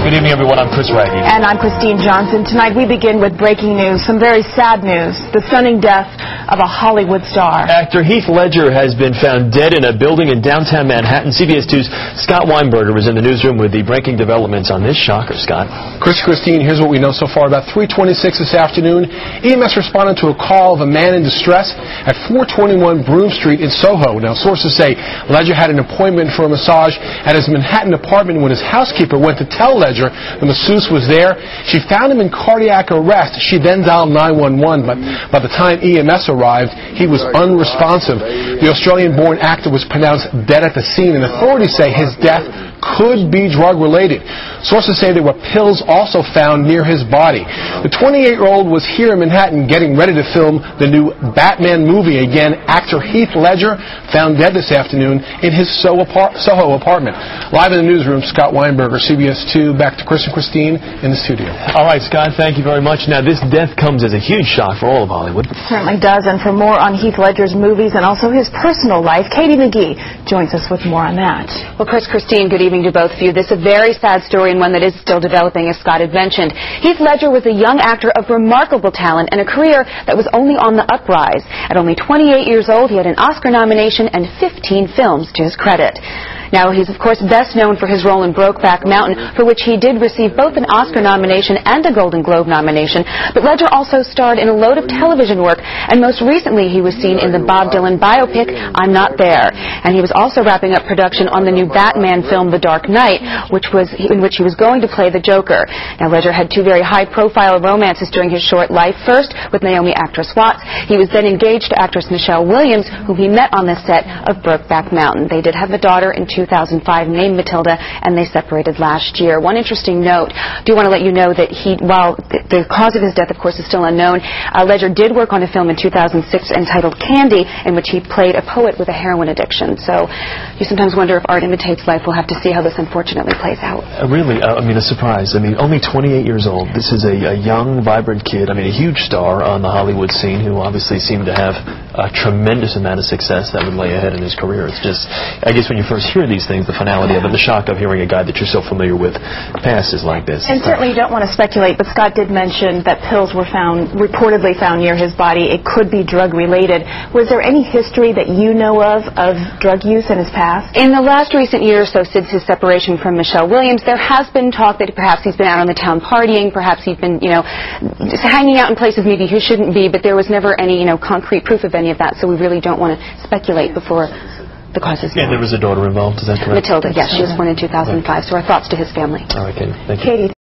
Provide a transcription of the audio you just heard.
Good evening, everyone. I'm Chris Raggy. And I'm Christine Johnson. Tonight we begin with breaking news, some very sad news, the stunning death of a Hollywood star. Actor Heath Ledger has been found dead in a building in downtown Manhattan. CBS 2's Scott Weinberger was in the newsroom with the breaking developments on this shocker. Scott. Christine, here's what we know so far. About 3:26 this afternoon, EMS responded to a call of a man in distress at 421 Broome Street in Soho. Now, sources say Ledger had an appointment for a massage at his Manhattan apartment when his housekeeper went to tell Ledger the masseuse was there. She found him in cardiac arrest. She then dialed 911, but by the time EMS arrived, he was unresponsive. The Australian-born actor was pronounced dead at the scene, and authorities say his death could be drug-related. Sources say there were pills also found near his body. The 28-year-old was here in Manhattan getting ready to film the new Batman movie. Again, actor Heath Ledger found dead this afternoon in his Soho apartment. Live in the newsroom, Scott Weinberger, CBS 2. Back to Chris and Christine in the studio. All right, Scott, thank you very much. Now, this death comes as a huge shock for all of Hollywood. It certainly does. And for more on Heath Ledger's movies and also his personal life, Katie McGee joins us with more on that. Well, Christine, good evening to both of you. This is a very sad story and one that is still developing, as Scott had mentioned. Heath Ledger was a young actor of remarkable talent and a career that was only on the uprise. At only 28 years old, he had an Oscar nomination and 15 films to his credit. Now, he's, of course, best known for his role in Brokeback Mountain, for which he did receive both an Oscar nomination and a Golden Globe nomination. But Ledger also starred in a load of television work, and most recently he was seen in the Bob Dylan biopic, I'm Not There. And he was also wrapping up production on the new Batman film, The Dark Knight, in which he was going to play the Joker. Now, Ledger had two very high-profile romances during his short life. First, with Naomi actress Watts. He was then engaged to actress Michelle Williams, whom he met on the set of Brokeback Mountain. They did have a daughter in 2005 named Matilda, and they separated last year. One interesting note, I do want to let you know that while the cause of his death, of course, is still unknown, Ledger did work on a film in 2006 entitled Candy, in which he played a poet with a heroin addiction. So you sometimes wonder if art imitates life. We'll have to see how this unfortunately plays out. Really, I mean, a surprise. I mean, only 28 years old. This is a young, vibrant kid. I mean, a huge star on the Hollywood scene who obviously seemed to have a tremendous amount of success that would lay ahead in his career. It's just, I guess when you first hear these things, the finality of it, the shock of hearing a guy that you're so familiar with passes like this. And certainly you don't want to speculate, but Scott did mention that pills were reportedly found near his body. It could be drug-related. Was there any history that you know of drug use in his past? In the last recent year or so, since his separation from Michelle Williams, there has been talk that perhaps he's been out on the town partying, perhaps he's been, just hanging out in places maybe he shouldn't be, but there was never any, concrete proof of any of that, so we really don't want to speculate before the cause is known. And there was a daughter involved, is that correct? Matilda, yes, she was born in 2005, so our thoughts to his family. All right, Katie. Thank you. Katie.